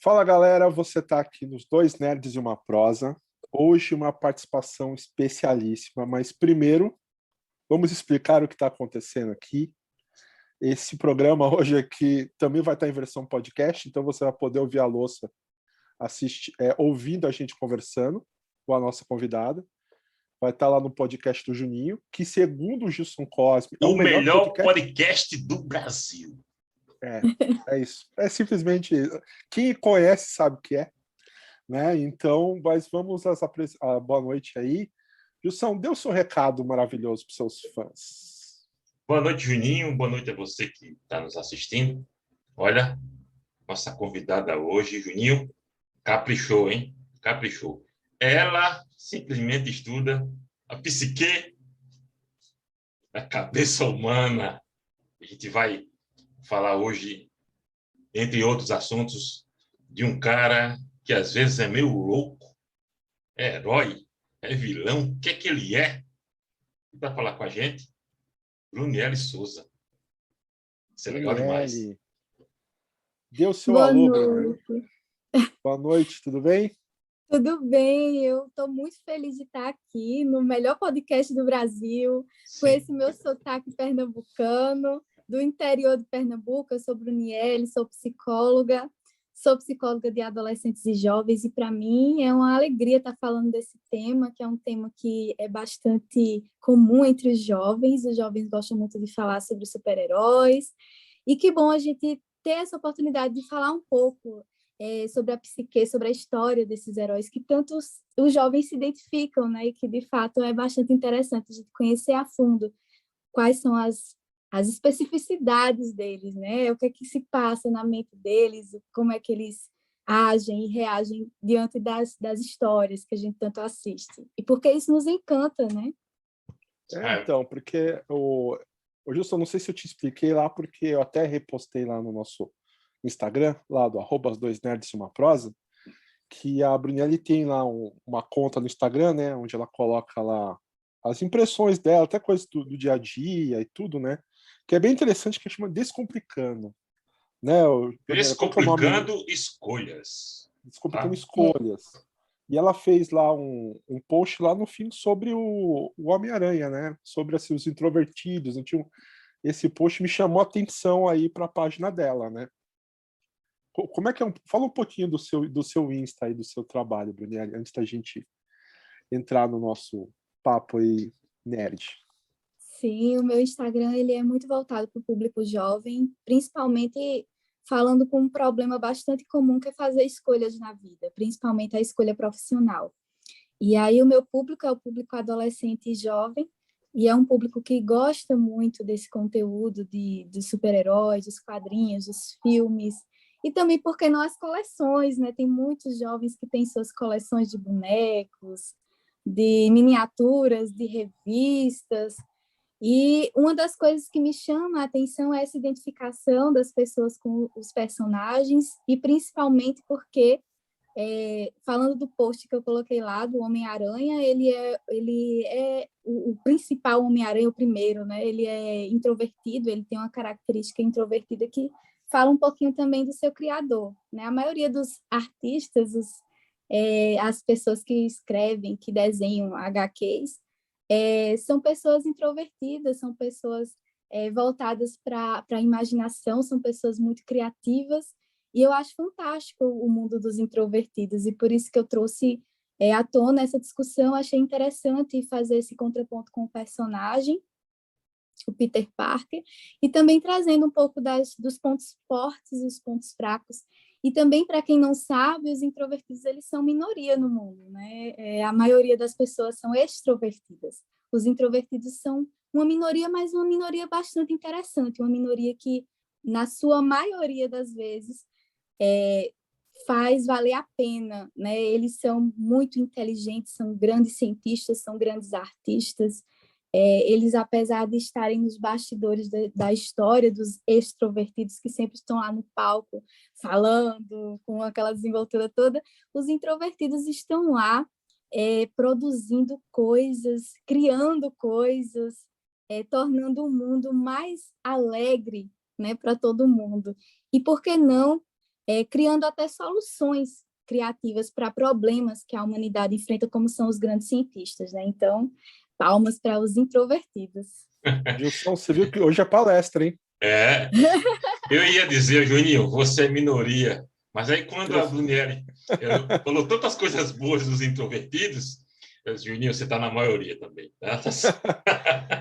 Fala galera, você está aqui nos Dois Nerds e uma Prosa. Hoje uma participação especialíssima, mas primeiro vamos explicar o que está acontecendo aqui. Esse programa hoje aqui também vai estar em versão podcast, então você vai poder ouvir a louça ouvindo a gente conversando com a nossa convidada. Vai estar lá no podcast do Juninho, que segundo o Gilson Cosme... O melhor podcast do Brasil. É isso. É simplesmente... Quem conhece sabe o que é. Né? Então, mas vamos às boa noite aí. Gilson, dê o seu recado maravilhoso para os seus fãs. Boa noite, Juninho. Boa noite a você que está nos assistindo. Olha, nossa convidada hoje, Juninho, caprichou, hein? Caprichou. Ela simplesmente estuda a psique da cabeça humana. A gente vai falar hoje, entre outros assuntos, de um cara que às vezes é meio louco, é herói, é vilão, o que é que ele é? E para falar com a gente, Bruniele Souza. Isso é legal demais. Dê o seu Boa alô, noite. Bruniele. Boa noite, tudo bem? Tudo bem, eu estou muito feliz de estar aqui no melhor podcast do Brasil, Sim. com esse meu sotaque pernambucano, do interior de Pernambuco. Eu sou Bruniele, sou psicóloga de adolescentes e jovens, e para mim é uma alegria estar falando desse tema, que é um tema que é bastante comum entre os jovens gostam muito de falar sobre super-heróis, e que bom a gente ter essa oportunidade de falar um pouco sobre a psique, sobre a história desses heróis que tantos os jovens se identificam, né? E que, de fato, é bastante interessante a gente conhecer a fundo quais são as especificidades deles, né? O que é que se passa na mente deles, como é que eles agem e reagem diante das histórias que a gente tanto assiste. E porque isso nos encanta, né? Então, porque o Gilson, não sei se eu te expliquei lá, porque eu até repostei lá no nosso Instagram, lá do @2nerds1prosa, que a Bruniele tem lá uma conta no Instagram, né, onde ela coloca lá as impressões dela, até coisas do dia a dia e tudo, né, que é bem interessante, que chama Descomplicando. Né, Descomplicando escolhas. Descomplicando escolhas. E ela fez lá um post lá no fim sobre o Homem-Aranha, né, sobre assim, os introvertidos. Esse post me chamou a atenção aí para a página dela, né. Como é que fala um pouquinho do seu Insta aí, do seu trabalho, Bruniele, antes da gente entrar no nosso papo aí nerd. Sim, o meu Instagram ele é muito voltado para o público jovem, principalmente falando com um problema bastante comum, que é fazer escolhas na vida, principalmente a escolha profissional. E aí o meu público é o público adolescente e jovem, e é um público que gosta muito desse conteúdo de super-heróis, dos quadrinhos, dos filmes, e também, por que não, as coleções, né? Tem muitos jovens que têm suas coleções de bonecos, de miniaturas, de revistas, e uma das coisas que me chama a atenção é essa identificação das pessoas com os personagens, e principalmente porque, falando do post que eu coloquei lá, do Homem-Aranha, ele é o principal Homem-Aranha, o primeiro, né? Ele é introvertido, ele tem uma característica introvertida que fala um pouquinho também do seu criador, né? A maioria dos artistas, as pessoas que escrevem, que desenham HQs, são pessoas introvertidas, são pessoas voltadas para a imaginação, são pessoas muito criativas, e eu acho fantástico o mundo dos introvertidos, e por isso que eu trouxe à tona essa discussão. Achei interessante fazer esse contraponto com o personagem, o Peter Parker, e também trazendo um pouco dos pontos fortes e os pontos fracos. E também, para quem não sabe, os introvertidos eles são minoria no mundo, né? A maioria das pessoas são extrovertidas. Os introvertidos são uma minoria, mas uma minoria bastante interessante, uma minoria que, na sua maioria das vezes, faz valer a pena, né? Eles são muito inteligentes, são grandes cientistas, são grandes artistas. Eles, apesar de estarem nos bastidores da história dos extrovertidos, que sempre estão lá no palco falando, com aquela desenvoltura toda, os introvertidos estão lá produzindo coisas, criando coisas, tornando o mundo mais alegre, né, para todo mundo. E por que não criando até soluções criativas para problemas que a humanidade enfrenta, como são os grandes cientistas, né? Então, palmas para os introvertidos. Gilson, você viu que hoje é palestra, hein? É, eu ia dizer, Juninho, você é minoria, mas aí quando a Brunieri falou tantas coisas boas dos introvertidos, eu disse, Juninho, você está na maioria também. Tá?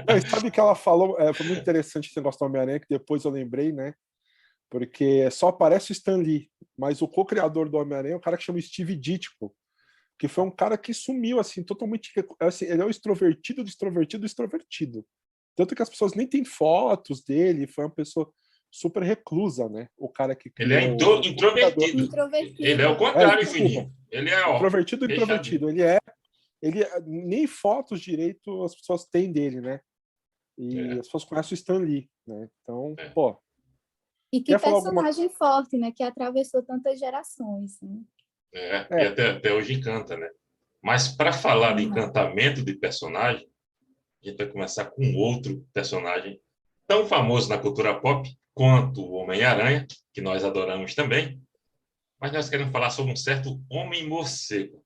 Não, e sabe que ela falou, foi muito interessante esse negócio do Homem-Aranha, que depois eu lembrei, né? Porque só aparece o Stan Lee, mas o co-criador do Homem-Aranha é um cara que chama Steve Ditko, que foi um cara que sumiu, assim, totalmente... Assim, ele é o extrovertido do extrovertido do extrovertido. Tanto que as pessoas nem têm fotos dele, foi uma pessoa super reclusa, né? O cara que Ele é criou... introvertido. Ele é o contrário, Juninho. Ele é, ó... Introvertido. Nem fotos direito as pessoas têm dele, né? E as pessoas conhecem o Stan Lee, né? Então, pô... E que personagem forte, né? Que atravessou tantas gerações, né? E até hoje encanta, né? Mas para falar de encantamento de personagem, a gente vai começar com outro personagem tão famoso na cultura pop quanto o Homem-Aranha, que nós adoramos também, mas nós queremos falar sobre um certo Homem-Morcego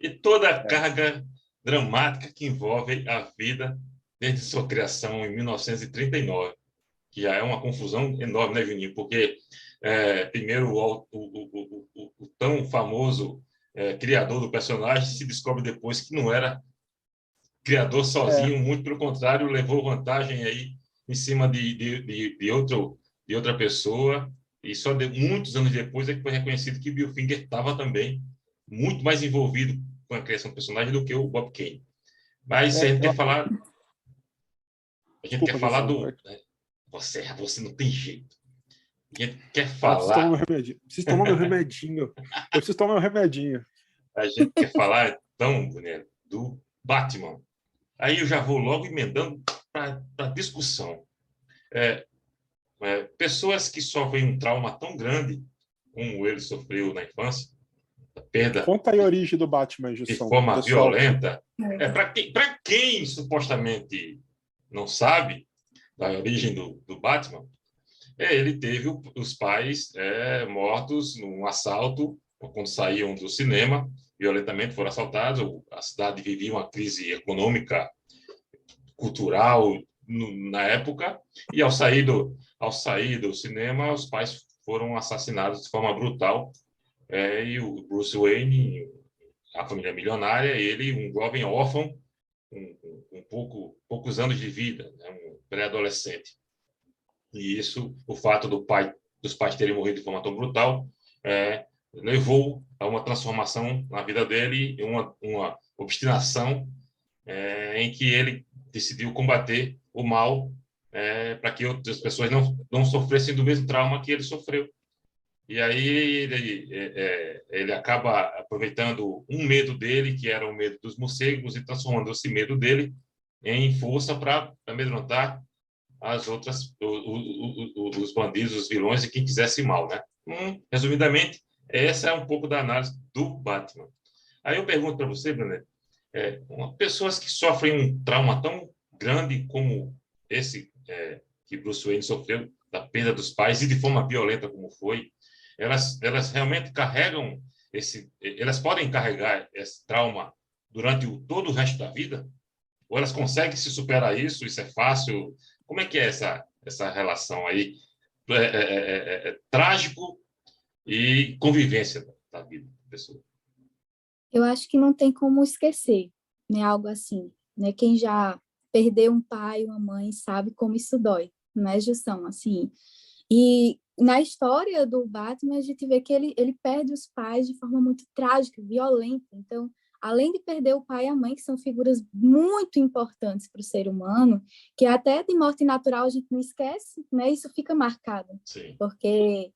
e toda a carga dramática que envolve a vida desde sua criação em 1939, que já é uma confusão enorme, né, Juninho? Porque, primeiro, o tão famoso criador do personagem se descobre depois que não era criador sozinho, muito pelo contrário, levou vantagem aí em cima de outra pessoa, e só muitos anos depois é que foi reconhecido que Bill Finger estava também muito mais envolvido com a criação do personagem do que o Bob Kane. Mas a gente quer falar... A gente quer falar do... Você não tem jeito. A gente quer falar... Preciso tomar meu remedinho. Eu preciso tomar meu remedinho. A gente quer falar, então, Brunello, do Batman. Aí eu já vou logo emendando para a discussão. Pessoas que sofrem um trauma tão grande como ele sofreu na infância, a perda... Conta aí a origem do Batman, de Gilson. forma violenta. Para quem supostamente não sabe da origem do Batman, ele teve os pais mortos num assalto, quando saíam do cinema, violentamente foram assaltados, a cidade vivia uma crise econômica, cultural na época, e ao sair do cinema, os pais foram assassinados de forma brutal, e o Bruce Wayne, a família milionária, ele, um jovem órfão, com poucos anos de vida, né, um pré-adolescente. E isso, o fato dos pais terem morrido de forma tão brutal, levou a uma transformação na vida dele, uma obstinação em que ele decidiu combater o mal para que outras pessoas não sofressem do mesmo trauma que ele sofreu. E aí ele acaba aproveitando um medo dele, que era o medo dos morcegos, e transformando esse medo dele em força para amedrontar as outras, os bandidos, os vilões e quem quisesse mal, né? Resumidamente, essa é um pouco da análise do Batman. Aí eu pergunto para você, Bruno, pessoas que sofrem um trauma tão grande como esse que Bruce Wayne sofreu, da perda dos pais e de forma violenta como foi, elas realmente carregam elas podem carregar esse trauma durante todo o resto da vida? Ou elas conseguem se superar isso? Isso é fácil? Como é que é essa relação aí? Trágico e convivência da vida da pessoa. Eu acho que não tem como esquecer, né? Algo assim, né? Quem já perdeu um pai, uma mãe, sabe como isso dói, né, Gilson? Assim, e na história do Batman, a gente vê que ele perde os pais de forma muito trágica, violenta. Então, além de perder o pai e a mãe, que são figuras muito importantes para o ser humano, que até de morte natural a gente não esquece, né? Isso fica marcado. Sim. Porque,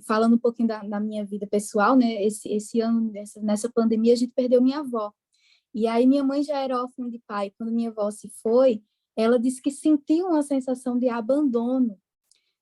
falando um pouquinho da minha vida pessoal, né? Esse ano, nessa pandemia, a gente perdeu minha avó. E aí minha mãe já era órfã de pai. Quando minha avó se foi, ela disse que sentiu uma sensação de abandono,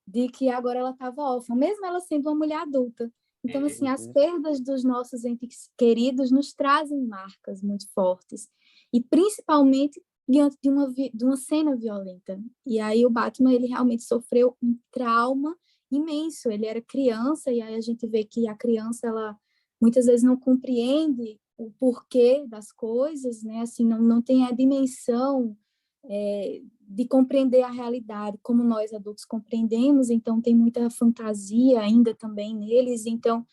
de que agora ela estava órfã, mesmo ela sendo uma mulher adulta. Então, assim, as perdas dos nossos entes queridos nos trazem marcas muito fortes, e principalmente diante de uma cena violenta. E aí o Batman, ele realmente sofreu um trauma imenso. Ele era criança, e aí a gente vê que a criança, ela muitas vezes não compreende o porquê das coisas, né? Assim, não tem a dimensão de compreender a realidade como nós adultos compreendemos, então tem muita fantasia ainda também neles. Então,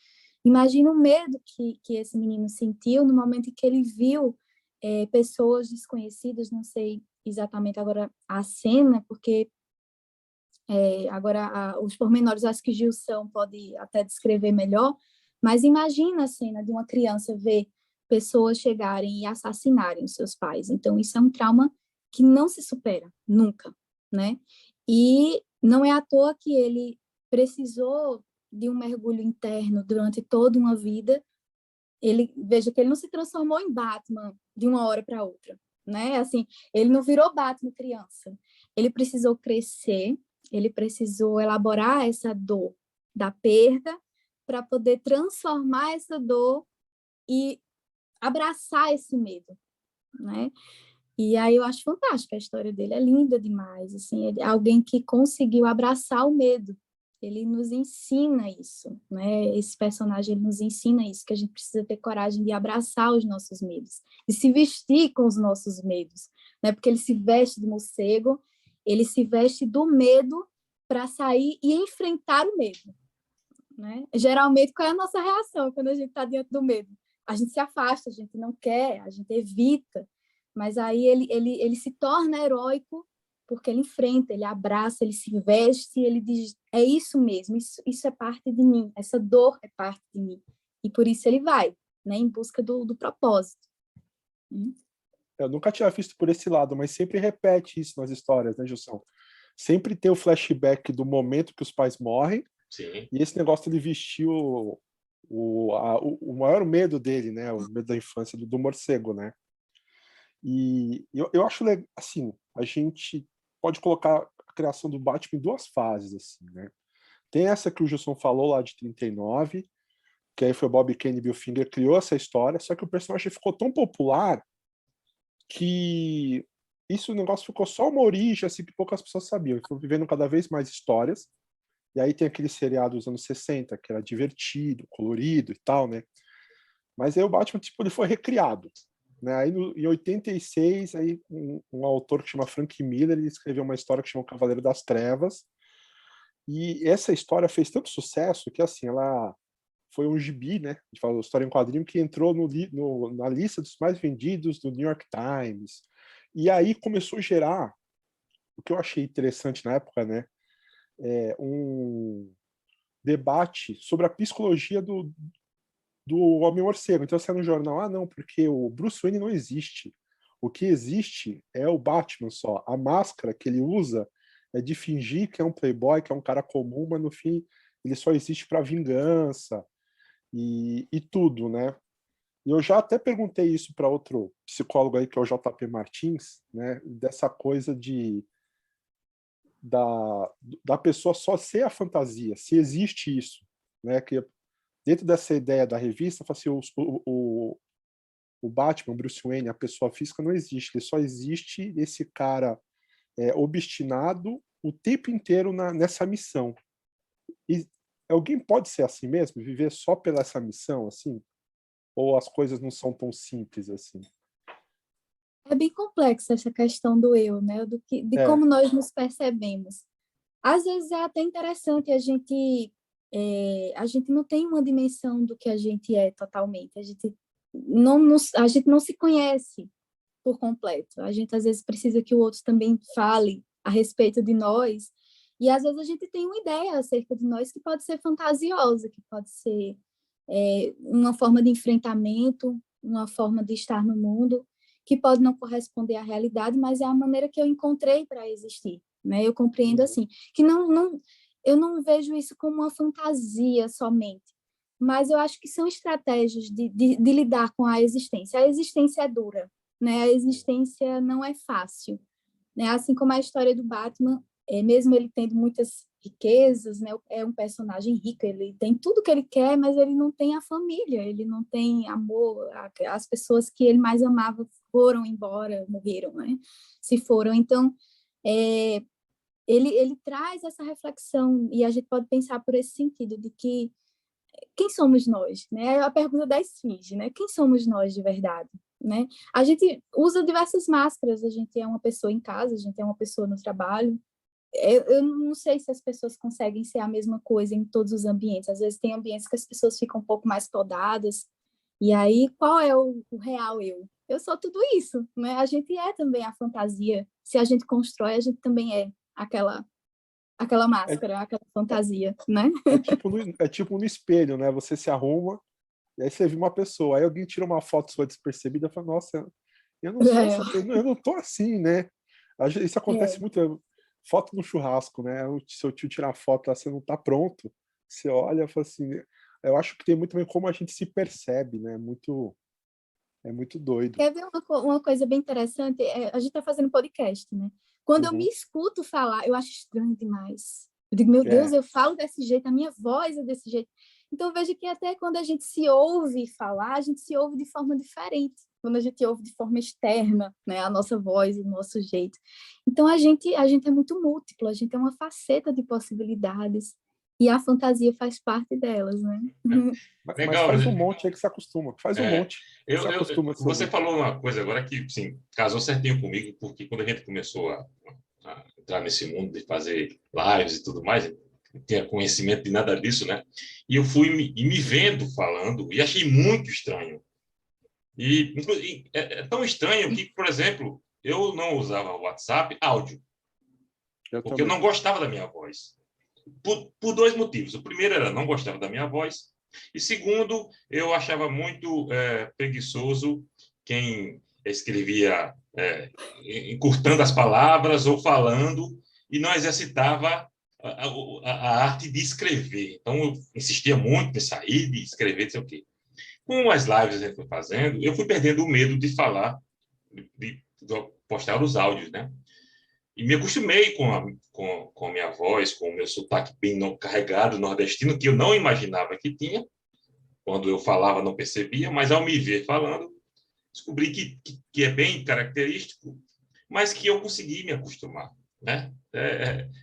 imagina o medo que esse menino sentiu no momento em que ele viu pessoas desconhecidas, não sei exatamente agora a cena, porque agora os pormenores acho que Gilson pode até descrever melhor, mas imagina a cena de uma criança ver pessoas chegarem e assassinarem os seus pais. Então, isso é um trauma que não se supera, nunca, né? E não é à toa que ele precisou de um mergulho interno durante toda uma vida. Veja que ele não se transformou em Batman de uma hora para outra, né? Assim, ele não virou Batman criança. Ele precisou crescer, ele precisou elaborar essa dor da perda para poder transformar essa dor e abraçar esse medo, né? E aí eu acho fantástica a história dele, é linda demais, assim, é alguém que conseguiu abraçar o medo. Ele nos ensina isso, né? Esse personagem ele nos ensina isso, que a gente precisa ter coragem de abraçar os nossos medos, de se vestir com os nossos medos, né? Porque ele se veste de morcego, ele se veste do medo para sair e enfrentar o medo, né? Geralmente, qual é a nossa reação quando a gente está diante do medo? A gente se afasta, a gente não quer, a gente evita, mas aí ele se torna heróico porque ele enfrenta, ele abraça, ele se veste, ele diz, é isso mesmo, isso é parte de mim, essa dor é parte de mim. E por isso ele vai, né, em busca do propósito. Eu nunca tinha visto por esse lado, mas sempre repete isso nas histórias, né, Gilson? Sempre tem o flashback do momento que os pais morrem. Sim. E esse negócio de vestir o maior medo dele, né? O medo da infância do morcego, né? E eu acho legal, assim, a gente pode colocar a criação do Batman em duas fases, assim, né? Tem essa que o Gilson falou lá de 39, que aí foi o Bob Kane e Bill Finger criou essa história, só que o personagem ficou tão popular que o negócio ficou só uma origem, assim, que poucas pessoas sabiam. Estão vivendo cada vez mais histórias. E aí tem aquele seriado dos anos 60, que era divertido, colorido e tal, né? Mas aí o Batman, tipo, ele foi recriado. Né? Aí em 86, aí um autor que chama Frank Miller, ele escreveu uma história que chama O Cavaleiro das Trevas. E essa história fez tanto sucesso que, assim, ela foi um gibi, né? De falar história em quadrinho, que entrou na lista dos mais vendidos do New York Times. E aí começou a gerar, o que eu achei interessante na época, né? Um debate sobre a psicologia do Homem-Morcego. Então, saiu no jornal, não, porque o Bruce Wayne não existe. O que existe é o Batman só. A máscara que ele usa é de fingir que é um playboy, que é um cara comum, mas no fim ele só existe para vingança e tudo, né? E eu já até perguntei isso para outro psicólogo aí, que é o JP Martins, né? Dessa coisa da pessoa só ser a fantasia, se existe isso, né? Que dentro dessa ideia da revista, assim, o Batman, Bruce Wayne, a pessoa física não existe, ele só existe esse cara obstinado o tempo inteiro nessa missão. E alguém pode ser assim mesmo, viver só pela essa missão, assim? Ou as coisas não são tão simples assim? É bem complexa essa questão do eu, né? De como nós nos percebemos. Às vezes é até interessante a gente não tem uma dimensão do que a gente é totalmente. A gente não se conhece por completo. A gente às vezes precisa que o outro também fale a respeito de nós. E às vezes a gente tem uma ideia acerca de nós que pode ser fantasiosa, que pode ser uma forma de enfrentamento, uma forma de estar no mundo, que pode não corresponder à realidade, mas é a maneira que eu encontrei para existir, né? Eu compreendo assim, que eu não vejo isso como uma fantasia somente, mas eu acho que são estratégias de lidar com a existência. A existência é dura, né? A existência não é fácil, né? Assim como a história do Batman, mesmo ele tendo muitas riquezas, né? É um personagem rico, ele tem tudo que ele quer, mas ele não tem a família, ele não tem amor, as pessoas que ele mais amava foram embora, morreram, né? Se foram. Então, ele traz essa reflexão, e a gente pode pensar por esse sentido, de que quem somos nós, né? É a pergunta da esfinge, né? Quem somos nós de verdade, né? A gente usa diversas máscaras, a gente é uma pessoa em casa, a gente é uma pessoa no trabalho. Eu não sei se as pessoas conseguem ser a mesma coisa em todos os ambientes. Às vezes tem ambientes que as pessoas ficam um pouco mais podadas, e aí qual é o real eu? Eu sou tudo isso, né? A gente é também a fantasia. Se a gente constrói, a gente também é aquela É, máscara, aquela fantasia, né? é tipo no espelho, né? Você se arruma e aí você vê uma pessoa, aí alguém tira uma foto sua despercebida e fala, nossa, eu não sou essa, eu não tô assim, né? Isso acontece É, muito, foto no churrasco, né? O seu tio tirar foto lá, você não tá pronto, você olha e fala assim, eu acho que tem muito bem como a gente se percebe, né? É muito doido. quer ver uma coisa bem interessante? A gente está fazendo podcast, né? Quando eu me Uhum. escuto falar, eu acho estranho demais. Eu digo, meu Deus, É, eu falo desse jeito, a minha voz é desse jeito. Então, veja que até quando a gente se ouve falar, a gente se ouve de forma diferente. Quando a gente ouve de forma externa, né? A nossa voz, o nosso jeito. Então, a gente é muito múltiplo, a gente é uma faceta de possibilidades. E a fantasia faz parte delas, né? mas Legal, faz um né? monte aí que se acostuma, faz um É, monte, se acostuma a se você ouvir. falou uma coisa agora que, sim, casou certinho comigo, porque quando a gente começou a entrar nesse mundo de fazer lives e tudo mais, eu não tinha conhecimento de nada disso, né? E eu fui me vendo falando e achei muito estranho. E é tão estranho que, por exemplo, eu não usava o WhatsApp áudio, Eu porque eu também. não gostava da minha voz. Por dois motivos. O primeiro era não gostava da minha voz. E segundo, eu achava muito preguiçoso quem escrevia encurtando as palavras ou falando e não exercitava a arte de escrever. Então, eu insistia muito em sair, de escrever, não sei o quê. Com as lives que eu fui fazendo, eu fui perdendo o medo de falar, de postar os áudios, né? E me acostumei com a minha voz, com o meu sotaque bem carregado nordestino, que eu não imaginava que tinha. Quando eu falava, não percebia, mas ao me ver falando, descobri que é bem característico, mas que eu consegui me acostumar. Né?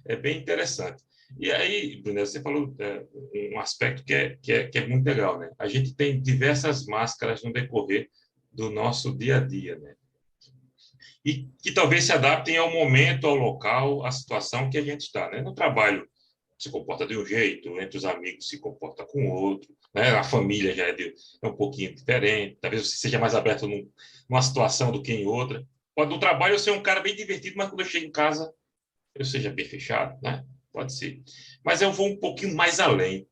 É bem interessante. E aí, Brunel, você falou um aspecto que é muito legal. Né? A gente tem diversas máscaras no decorrer do nosso dia a dia. Né? E que talvez se adaptem ao momento, ao local, à situação que a gente está. Né? No trabalho se comporta de um jeito, entre os amigos se comporta com outro, né? A família já é um pouquinho diferente, talvez você seja mais aberto numa situação do que em outra. Pode no trabalho eu ser um cara bem divertido, mas quando eu chego em casa eu seja bem fechado, né? Pode ser. Mas eu vou um pouquinho mais além.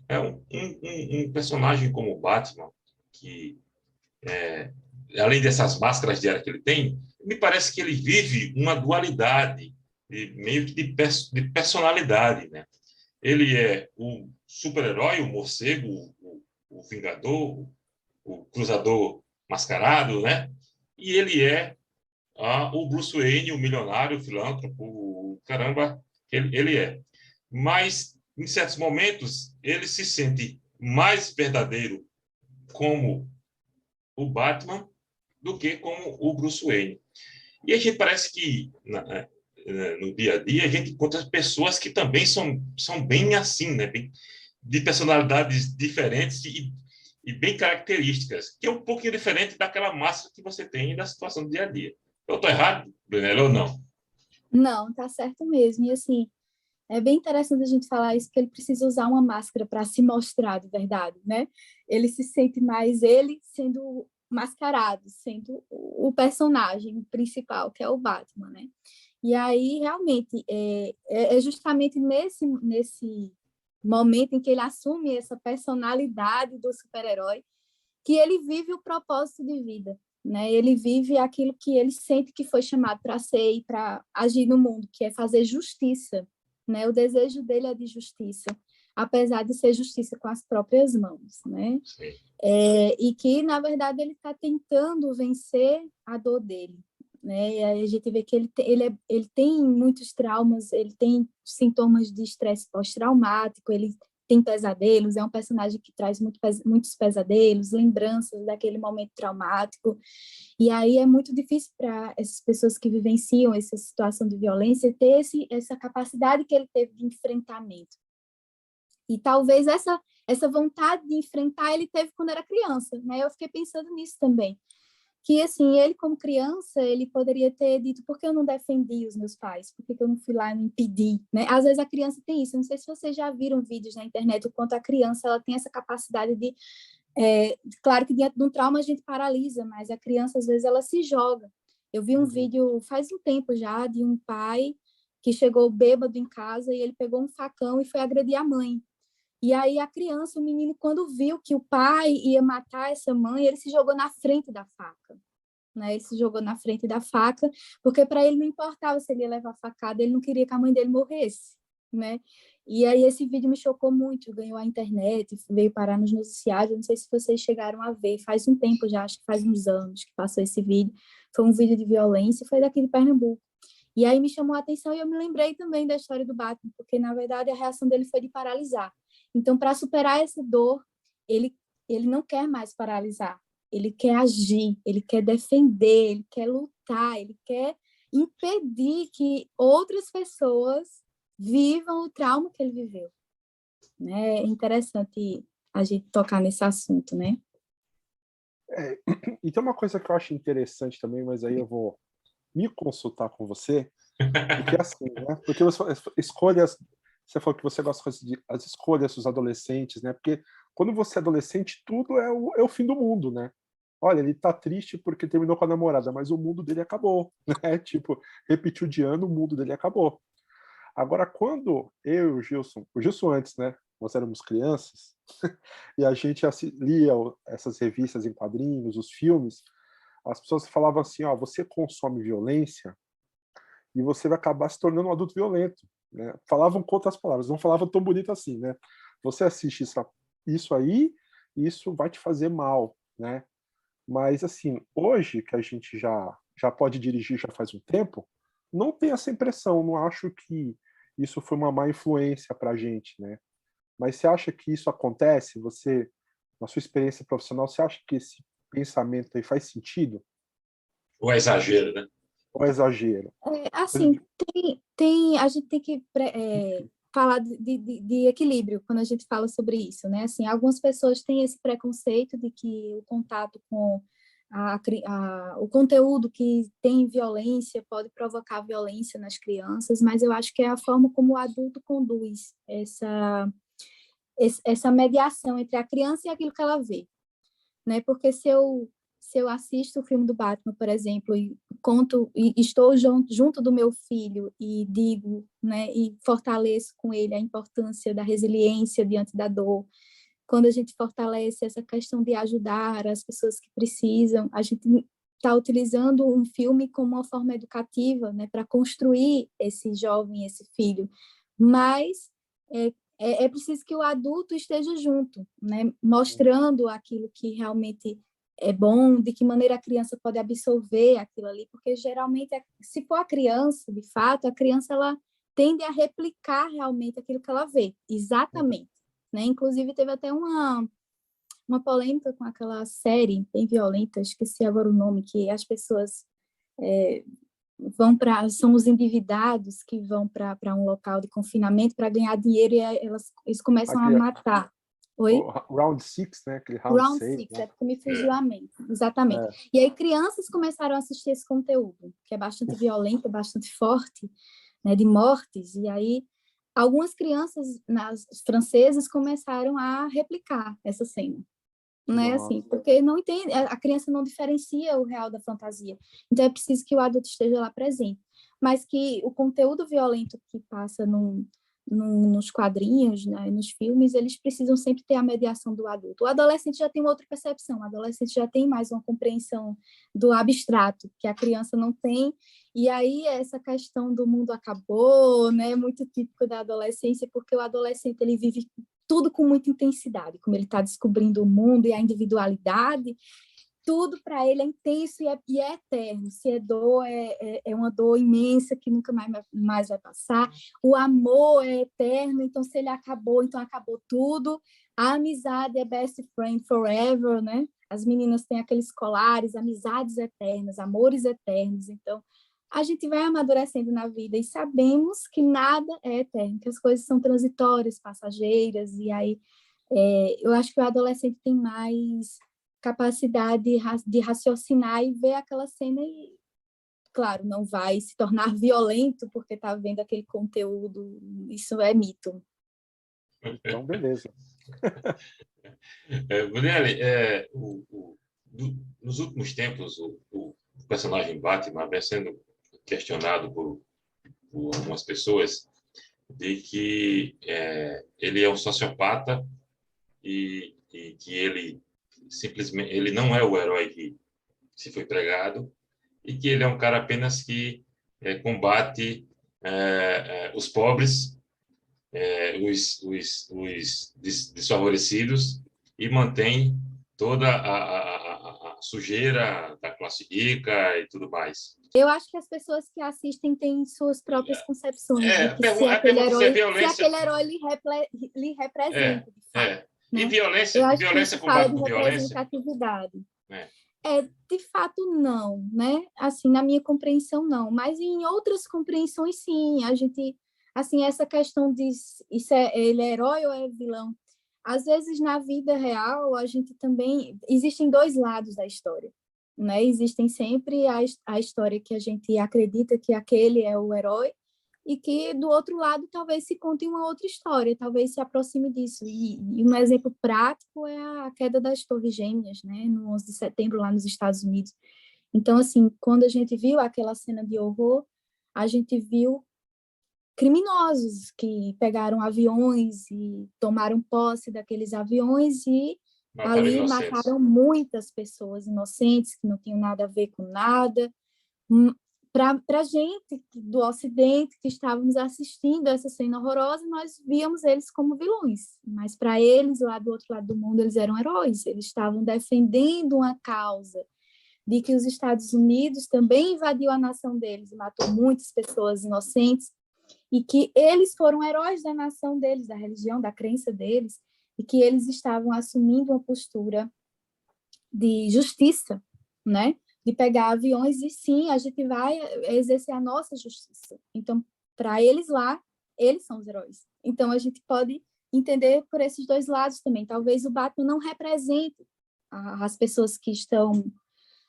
É um personagem como o Batman, que além dessas máscaras diárias que ele tem, me parece que ele vive uma dualidade, meio que de personalidade, né? Ele é o super-herói, o morcego, o vingador, o cruzador mascarado, né? E ele é o Bruce Wayne, o milionário, o filântropo, o caramba, ele é. Mas, em certos momentos, ele se sente mais verdadeiro como o Batman do que como o Bruce Wayne. E a gente parece que no dia a dia a gente encontra pessoas que também são bem assim, né? Bem, de personalidades diferentes e bem características, que é um pouquinho diferente daquela massa que você tem da situação do dia a dia. Eu estou errado, Brunello, ou não? Não, tá certo mesmo. E assim, é bem interessante a gente falar isso, porque ele precisa usar uma máscara para se mostrar de verdade, né? Ele se sente mais ele sendo mascarado, sendo o personagem principal, que é o Batman, né? E aí, realmente, é justamente nesse momento em que ele assume essa personalidade do super-herói que ele vive o propósito de vida, né? Ele vive aquilo que ele sente que foi chamado para ser e para agir no mundo, que é fazer justiça, né? O desejo dele é de justiça, apesar de ser justiça com as próprias mãos, né? Sim. E que, na verdade, ele está tentando vencer a dor dele, né? E aí a gente vê que ele tem muitos traumas, ele tem sintomas de estresse pós-traumático, ele tem pesadelos, é um personagem que traz muitos pesadelos, lembranças daquele momento traumático, e aí é muito difícil para essas pessoas que vivenciam essa situação de violência ter essa capacidade que ele teve de enfrentamento. E talvez essa vontade de enfrentar ele teve quando era criança, né? Eu fiquei pensando nisso também. Que, assim, ele como criança, ele poderia ter dito, por que eu não defendi os meus pais? Por que eu não fui lá e não impedi? Né? Às vezes a criança tem isso. Eu não sei se vocês já viram vídeos na internet, o quanto a criança ela tem essa capacidade de... claro que diante de um trauma a gente paralisa, mas a criança, às vezes, ela se joga. Eu vi um vídeo faz um tempo já de um pai que chegou bêbado em casa e ele pegou um facão e foi agredir a mãe. E aí a criança, o menino, quando viu que o pai ia matar essa mãe, ele se jogou na frente da faca. Né? Ele se jogou na frente da faca, porque para ele não importava se ele ia levar facada, ele não queria que a mãe dele morresse. Né? E aí esse vídeo me chocou muito, ganhou a internet, veio parar nos noticiários, não sei se vocês chegaram a ver, faz um tempo já, acho que faz uns anos que passou esse vídeo, foi um vídeo de violência, foi daqui de Pernambuco. E aí me chamou a atenção e eu me lembrei também da história do Batman, porque na verdade a reação dele foi de paralisar. Então, para superar essa dor, ele não quer mais paralisar, ele quer agir, ele quer defender, ele quer lutar, ele quer impedir que outras pessoas vivam o trauma que ele viveu. Né? É interessante a gente tocar nesse assunto, né? E tem uma coisa que eu acho interessante também, mas aí eu vou me consultar com você, porque é assim, né? Porque escolhas... Você falou que você gosta das escolhas dos adolescentes, né? Porque quando você é adolescente, tudo é o fim do mundo, né? Olha, ele tá triste porque terminou com a namorada, mas o mundo dele acabou, né? Tipo, repetiu de ano, o mundo dele acabou. Agora, quando eu e o Gilson antes, né? Nós éramos crianças, e a gente lia essas revistas em quadrinhos, os filmes, as pessoas falavam assim, ó, você consome violência e você vai acabar se tornando um adulto violento. Né? Falavam com outras palavras, não falavam tão bonito assim, né? Você assiste isso aí, isso vai te fazer mal, né? Mas assim, hoje que a gente já pode dirigir já faz um tempo, não tem essa impressão, não acho que isso foi uma má influência para a gente, né? Mas você acha que isso acontece? Você, na sua experiência profissional, você acha que esse pensamento aí faz sentido? Ou é exagero, né? Ou é exagero? Assim, a gente tem que falar de equilíbrio quando a gente fala sobre isso, né? Assim, algumas pessoas têm esse preconceito de que o contato com o conteúdo que tem violência pode provocar violência nas crianças, mas eu acho que é a forma como o adulto conduz essa mediação entre a criança e aquilo que ela vê, né? Porque se eu assisto o filme do Batman, por exemplo, e conto e estou junto do meu filho e digo, né, e fortaleço com ele a importância da resiliência diante da dor. Quando a gente fortalece essa questão de ajudar as pessoas que precisam, a gente está utilizando um filme como uma forma educativa, né, para construir esse jovem, esse filho. Mas é preciso que o adulto esteja junto, né, mostrando aquilo que realmente é bom, de que maneira a criança pode absorver aquilo ali, porque geralmente, se for a criança, de fato, a criança ela tende a replicar realmente aquilo que ela vê, exatamente. Né? Inclusive, teve até uma polêmica com aquela série bem violenta, esqueci agora o nome, que as pessoas são os endividados que vão para um local de confinamento para ganhar dinheiro e eles começam a matar. Oi? O Round 6, né? Aquele Round 6, né? É porque me fugiu a mente, exatamente. E aí crianças começaram a assistir esse conteúdo, que é bastante violento, bastante forte, né, de mortes, e aí algumas crianças francesas começaram a replicar essa cena. Né, assim, porque não entende, a criança não diferencia o real da fantasia. Então é preciso que o adulto esteja lá presente. Mas que o conteúdo violento que passa nos quadrinhos, né, nos filmes, eles precisam sempre ter a mediação do adulto. O adolescente já tem uma outra percepção, o adolescente já tem mais uma compreensão do abstrato, que a criança não tem, e aí essa questão do mundo acabou, né, é muito típico da adolescência, porque o adolescente ele vive tudo com muita intensidade, como ele está descobrindo o mundo e a individualidade, tudo para ele é intenso e é eterno. Se é dor, é uma dor imensa que nunca mais vai passar. O amor é eterno, então se ele acabou, então acabou tudo. A amizade é best friend forever, né? As meninas têm aqueles colares, amizades eternas, amores eternos. Então, a gente vai amadurecendo na vida e sabemos que nada é eterno, que as coisas são transitórias, passageiras, e aí eu acho que o adolescente tem mais capacidade de raciocinar e ver aquela cena e, claro, não vai se tornar violento porque está vendo aquele conteúdo, isso é mito. Então, beleza. Brunelli, nos últimos tempos, o personagem Batman vem sendo questionado por algumas pessoas de que ele é um sociopata e que ele simplesmente ele não é o herói que se foi pregado e que ele é um cara apenas que combate os pobres, os desfavorecidos e mantém toda a sujeira da classe rica e tudo mais. Eu acho que as pessoas que assistem têm suas próprias concepções de que se aquele herói lhe representa, de fato. E né? violência, Eu acho violência que fala combate de com violência? representatividade. De fato, não, né? Assim, na minha compreensão, não. Mas em outras compreensões, sim. A gente, assim, essa questão de ele é herói ou é vilão? Às vezes, na vida real, a gente também... Existem dois lados da história, né? Existem sempre a história que a gente acredita que aquele é o herói e que, do outro lado, talvez se conte uma outra história, talvez se aproxime disso. E um exemplo prático é a queda das Torres Gêmeas, né? No 11 de setembro, lá nos Estados Unidos. Então, assim, quando a gente viu aquela cena de horror, a gente viu criminosos que pegaram aviões e tomaram posse daqueles aviões e ali mataram muitas pessoas inocentes que não tinham nada a ver com nada. Para a gente do Ocidente que estávamos assistindo essa cena horrorosa, nós víamos eles como vilões, mas para eles, lá do outro lado do mundo, eles eram heróis, eles estavam defendendo uma causa de que os Estados Unidos também invadiu a nação deles e matou muitas pessoas inocentes, e que eles foram heróis da nação deles, da religião, da crença deles, e que eles estavam assumindo uma postura de justiça, né? De pegar aviões e sim, a gente vai exercer a nossa justiça. Então, para eles lá, eles são os heróis. Então, a gente pode entender por esses dois lados também. Talvez o Batman não represente as pessoas que estão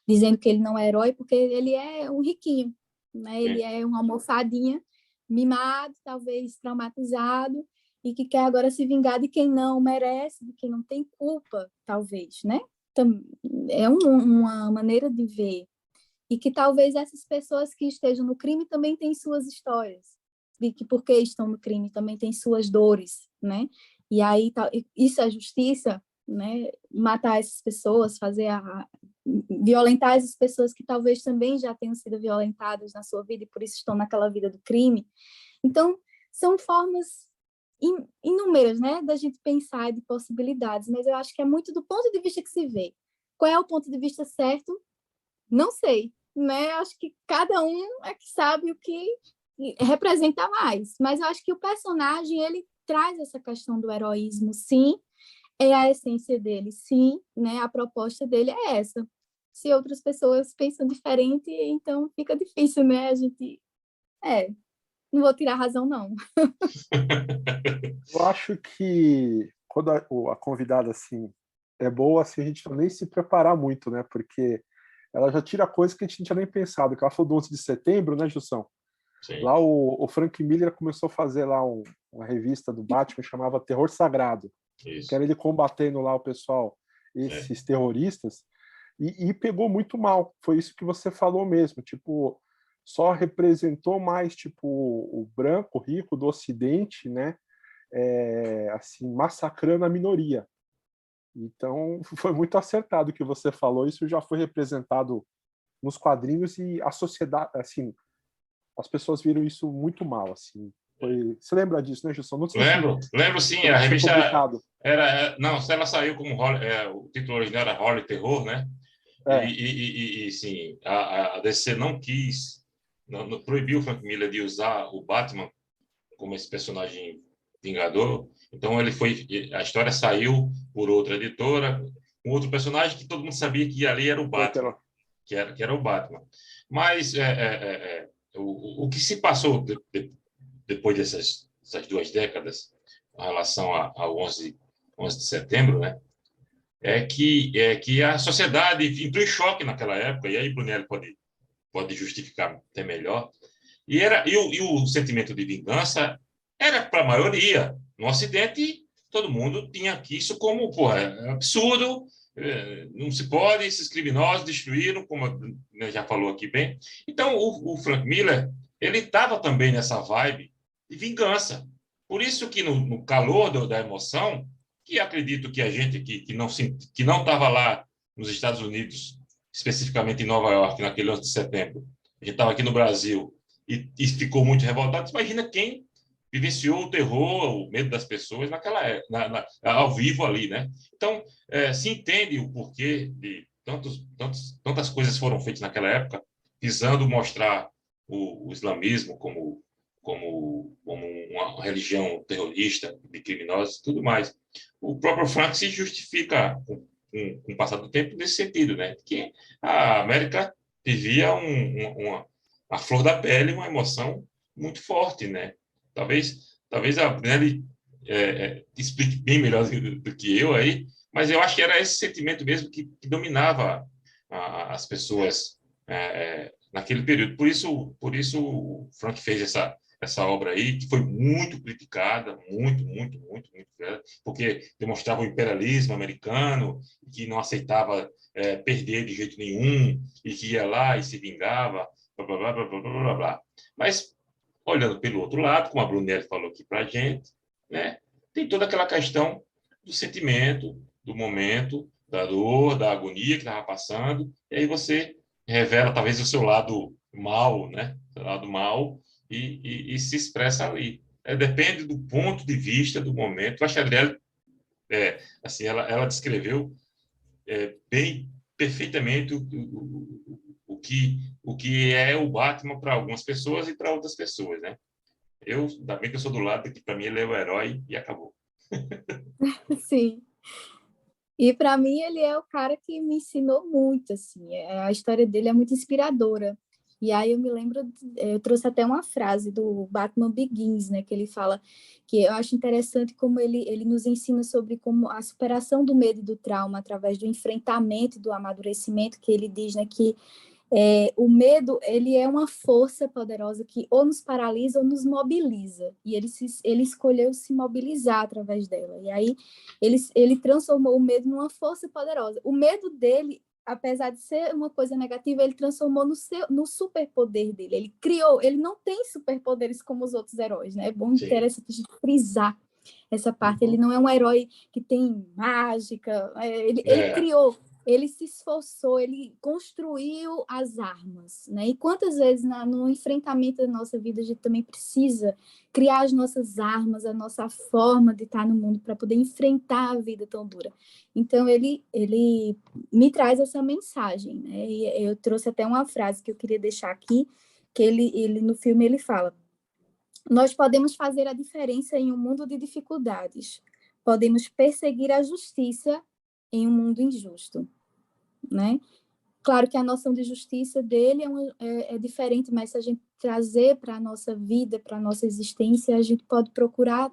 dizendo que ele não é herói, porque ele é um riquinho, né? Ele é uma almofadinha, mimado, talvez traumatizado, e que quer agora se vingar de quem não merece, de quem não tem culpa, talvez, né? É uma maneira de ver. E que talvez essas pessoas que estejam no crime também têm suas histórias, de que porque estão no crime também têm suas dores, né? E aí isso é justiça, né? Matar essas pessoas, violentar essas pessoas que talvez também já tenham sido violentadas na sua vida e por isso estão naquela vida do crime. Então, são formas inúmeras, né, da gente pensar de possibilidades, mas eu acho que é muito do ponto de vista que se vê. Qual é o ponto de vista certo? Não sei, né? Acho que cada um é que sabe o que representa mais, mas eu acho que o personagem, ele traz essa questão do heroísmo, sim, é a essência dele, sim, né? A proposta dele é essa. Se outras pessoas pensam diferente, então fica difícil, né? A gente... não vou tirar a razão, não. Eu acho que quando a convidada assim é boa, assim, a gente não nem se preparar muito, né? Porque ela já tira coisas que a gente não tinha nem pensado. Que ela falou do 11 de setembro, né, Jussão? Sim. Lá o Frank Miller começou a fazer lá uma revista do Batman que chamava Terror Sagrado. Isso. Que era ele combatendo lá o pessoal, esses terroristas, e pegou muito mal. Foi isso que você falou mesmo. Tipo, só representou mais tipo o branco, o rico do Ocidente, né? Assim, massacrando a minoria. Então, foi muito acertado o que você falou. Isso já foi representado nos quadrinhos e a sociedade, assim, as pessoas viram isso muito mal, assim. Você lembra disso, né, Gilson? Lembro sim. A revista não, ela saiu como o título original era Holly Terror, né? Sim, a DC não quis, não proibiu o Frank Miller de usar o Batman como esse personagem vingador. Então a história saiu por outra editora, um outro personagem que todo mundo sabia que ali era o Batman, que era o Batman. Mas o que se passou depois dessas 2 décadas, em relação ao 11 de setembro, né? Que a sociedade entrou em choque naquela época, e aí Brunelli pode justificar até melhor. E o sentimento de vingança era para a maioria. No Ocidente, todo mundo tinha aqui isso como, porra, é absurdo, não se pode, esses criminosos destruíram, como já falou aqui bem. Então, o Frank Miller, ele estava também nessa vibe de vingança. Por isso que no calor da emoção, que acredito que a gente que não estava lá nos Estados Unidos, especificamente em Nova York, naquele 11 de setembro, a gente estava aqui no Brasil e ficou muito revoltado. Imagina quem vivenciou o terror, o medo das pessoas naquela ao vivo ali, né? Então, se entende o porquê de tantas coisas foram feitas naquela época, visando mostrar o islamismo como uma religião terrorista, de criminosos e tudo mais. O próprio Frank se justifica com o passar do tempo nesse sentido, né? Que a América vivia a flor da pele, uma emoção muito forte, né? Talvez a Nelly explique bem melhor do que eu aí, mas eu acho que era esse sentimento mesmo que dominava as pessoas naquele período. Por isso o Frank fez essa obra aí, que foi muito criticada, muito, muito, muito, muito, porque demonstrava o imperialismo americano, que não aceitava perder de jeito nenhum, e que ia lá e se vingava, blá, blá, blá, blá, blá, blá, blá, blá. Mas, olhando pelo outro lado, como a Brunelli falou aqui para a gente, né, tem toda aquela questão do sentimento, do momento, da dor, da agonia que estava passando, e aí você revela talvez o seu lado mal, né? Seu lado mal, e se expressa ali. Depende do ponto de vista, do momento. A Xadrez, assim, ela descreveu bem, perfeitamente o que é o Batman para algumas pessoas e para outras pessoas, né? Ainda bem que eu sou do lado que para mim ele é o herói e acabou. Sim. E para mim ele é o cara que me ensinou muito, assim. A história dele é muito inspiradora. E aí eu me lembro, eu trouxe até uma frase do Batman Begins, né, que ele fala que eu acho interessante como ele nos ensina sobre como a superação do medo e do trauma através do enfrentamento e do amadurecimento, que ele diz, né, que o medo, ele é uma força poderosa que ou nos paralisa ou nos mobiliza. E ele escolheu se mobilizar através dela. E aí ele transformou o medo numa força poderosa. O medo dele, apesar de ser uma coisa negativa, ele transformou no superpoder dele. Ele criou, ele não tem superpoderes como os outros heróis, né? É bom, interessante a gente frisar essa parte. Ele não é um herói que tem mágica. Ele criou. Ele se esforçou, ele construiu as armas, né? E quantas vezes no enfrentamento da nossa vida a gente também precisa criar as nossas armas, a nossa forma de estar no mundo para poder enfrentar a vida tão dura. Então ele me traz essa mensagem, né? E eu trouxe até uma frase que eu queria deixar aqui, que ele no filme ele fala: nós podemos fazer a diferença em um mundo de dificuldades. Podemos perseguir a justiça em um mundo injusto, né? Claro que a noção de justiça dele é diferente, mas se a gente trazer para a nossa vida, para a nossa existência, a gente pode procurar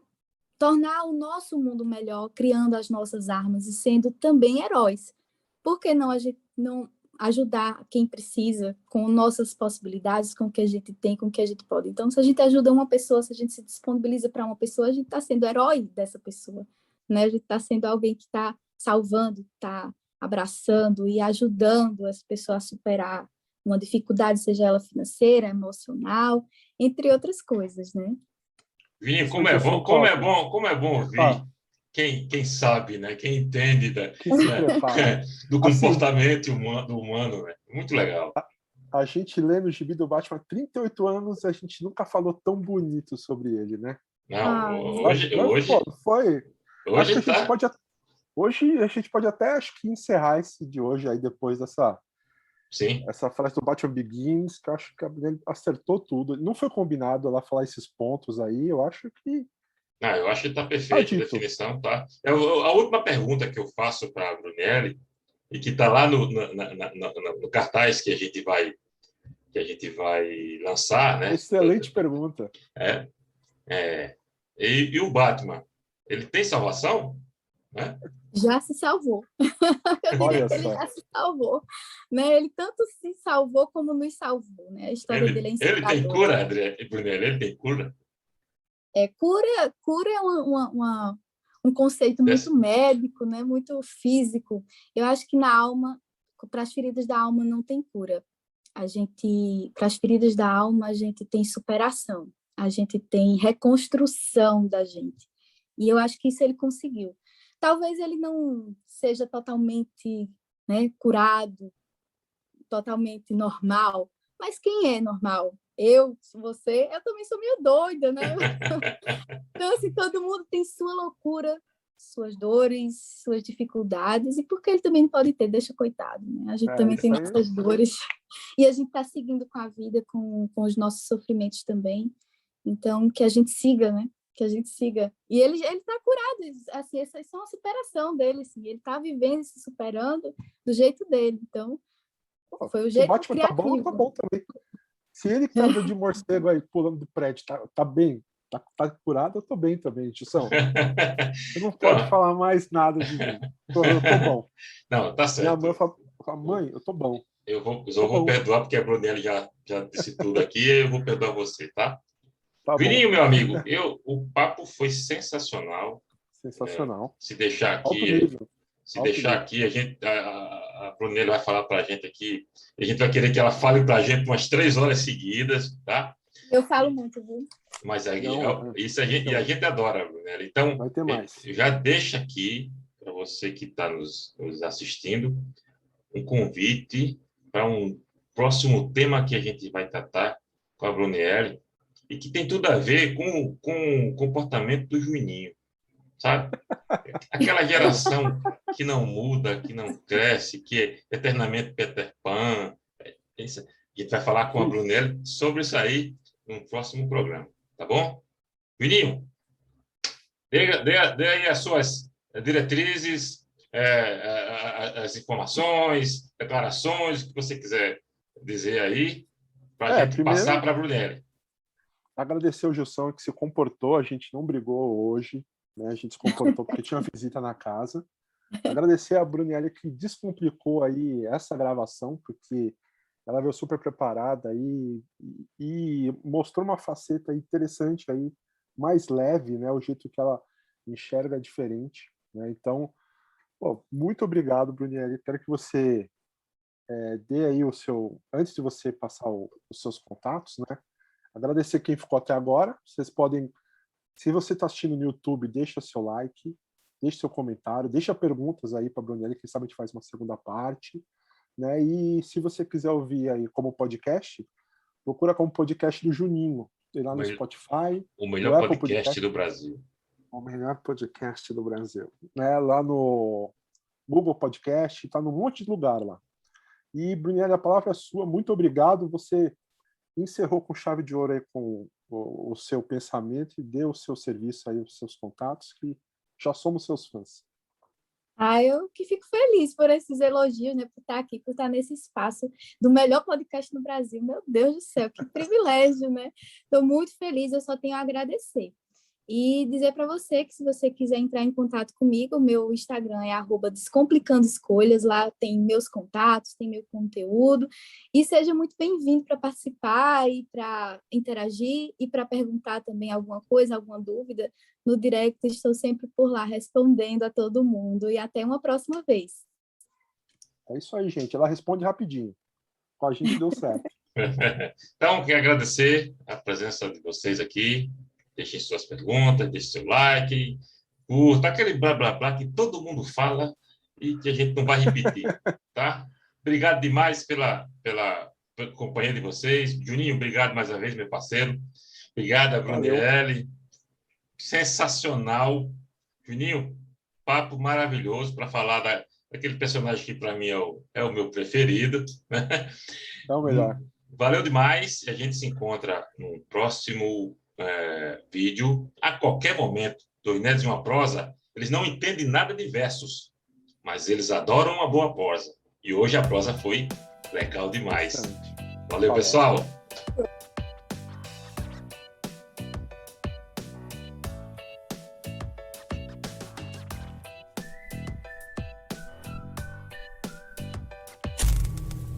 tornar o nosso mundo melhor, criando as nossas armas e sendo também heróis. Por que não a gente não ajudar quem precisa com nossas possibilidades, com o que a gente tem, com o que a gente pode? Então, se a gente ajuda uma pessoa, se a gente se disponibiliza para uma pessoa, a gente está sendo herói dessa pessoa, né? A gente está sendo alguém que está salvando, está abraçando e ajudando as pessoas a superar uma dificuldade, seja ela financeira, emocional, entre outras coisas, né? Vini, como é bom ouvir quem sabe, né? Quem entende do comportamento humano, né? Muito legal. A gente lê no gibi do Batman há 38 anos, a gente nunca falou tão bonito sobre ele, né? Não, hoje foi. Hoje Hoje a gente pode até, acho que, encerrar esse de hoje aí depois dessa Sim. Essa frase do Batman Begins, que eu acho que a Brunelli acertou tudo. Não foi combinado ela falar esses pontos aí, eu acho que... Eu acho que está Tá perfeito a dito. definição, tá? A última pergunta que eu faço para a Brunelli, e que está lá no cartaz que a gente vai lançar, né? Excelente pergunta. E o Batman, ele tem salvação? Né? Já se salvou. Eu diria Olha que ele só. já se salvou, né? Ele tanto se salvou como nos salvou, né? A história dele é Ele tem inspiradora. cura, André? Brunelli, ele tem cura? Cura é um conceito muito médico, né? Muito físico. Eu acho que na alma, para as feridas da alma não tem cura. Para as feridas da alma, a gente tem superação, a gente tem reconstrução da gente. E eu acho que isso ele conseguiu. Talvez ele não seja totalmente, né, curado, totalmente normal, mas quem é normal? Você, eu também sou meio doida, né? Então, assim, todo mundo tem sua loucura, suas dores, suas dificuldades, e porque ele também não pode ter, deixa coitado, né? A gente também tem nossas dores, e a gente está seguindo com a vida, com os nossos sofrimentos também. Então, que a gente siga, né? Que a gente siga. E ele está curado, assim, essa é uma superação dele, assim, ele está vivendo e se superando do jeito dele. Então, foi o jeito Batman criativo. Tá bom também. Se ele que tá de morcego aí pulando do prédio tá bem, tá curado, eu tô bem também, Tição. Você não pode falar mais nada de mim. Eu tô bom. Não, tá certo. Minha mãe fala, mãe, eu tô bom. Eu vou perdoar, porque a Brunelli já disse tudo aqui, eu vou perdoar você, tá? Vininho, meu amigo, o papo foi sensacional. Sensacional. Se deixar aqui, a Brunelli vai falar para a gente aqui, a gente vai querer que ela fale para a gente umas 3 horas seguidas, tá? Eu falo muito, viu? Mas a gente adora, Brunelli. Então, vai ter mais. Já deixa aqui, para você que está nos assistindo, um convite para um próximo tema que a gente vai tratar com a Brunelli, e que tem tudo a ver com o comportamento do Juninho, sabe? Aquela geração que não muda, que não cresce, que é eternamente Peter Pan. A gente vai falar com a Brunelli sobre isso aí no próximo programa, tá bom? Juninho, dê aí as suas diretrizes, as informações, declarações, o que você quiser dizer aí, para a gente passar para a Brunelli. Agradecer o Gilson que se comportou, a gente não brigou hoje, né? A gente se comportou porque tinha visita na casa. Agradecer a Brunelli que descomplicou aí essa gravação, porque ela veio super preparada aí e mostrou uma faceta interessante aí, mais leve, né? O jeito que ela enxerga é diferente, né? Então, muito obrigado, Brunelli. Quero que você dê aí o seu, antes de você passar os seus contatos, né? Agradecer quem ficou até agora. Vocês podem, se você está assistindo no YouTube, deixa seu like, deixa seu comentário, deixa perguntas aí para a Brunelli, quem sabe a gente faz uma segunda parte, né? E se você quiser ouvir aí como podcast, procura como podcast do Juninho, tem lá no Spotify, o melhor podcast do Brasil. O melhor podcast do Brasil, né? Lá no Google Podcast, está num monte de lugar lá. E Brunelli, a palavra é sua. Muito obrigado. Você encerrou com chave de ouro aí com o seu pensamento e deu o seu serviço aí, os seus contatos, que já somos seus fãs. Eu que fico feliz por esses elogios, né, por estar aqui, por estar nesse espaço do melhor podcast no Brasil. Meu Deus do céu, que privilégio, né? Estou muito feliz, eu só tenho a agradecer. E dizer para você que se você quiser entrar em contato comigo, meu Instagram é @descomplicandoscolhas, lá tem meus contatos, tem meu conteúdo, e seja muito bem-vindo para participar e para interagir e para perguntar também alguma coisa, alguma dúvida, no direct estou sempre por lá respondendo a todo mundo, e até uma próxima vez. É isso aí, gente, ela responde rapidinho, com a gente deu certo. Então, quero agradecer a presença de vocês aqui. Deixem suas perguntas, deixem seu like, curta, aquele blá, blá, blá que todo mundo fala e que a gente não vai repetir, tá? Obrigado demais pela companhia de vocês. Juninho, obrigado mais uma vez, meu parceiro. Obrigado a Brunelli. Sensacional. Juninho, papo maravilhoso para falar aquele personagem que para mim é o meu preferido, né? É o melhor. Valeu demais. A gente se encontra no próximo vídeo. A qualquer momento, Dois Nerds e uma Prosa, eles não entendem nada de versos, mas eles adoram uma boa prosa. E hoje a prosa foi legal demais. Excelente. Valeu, Falou. pessoal.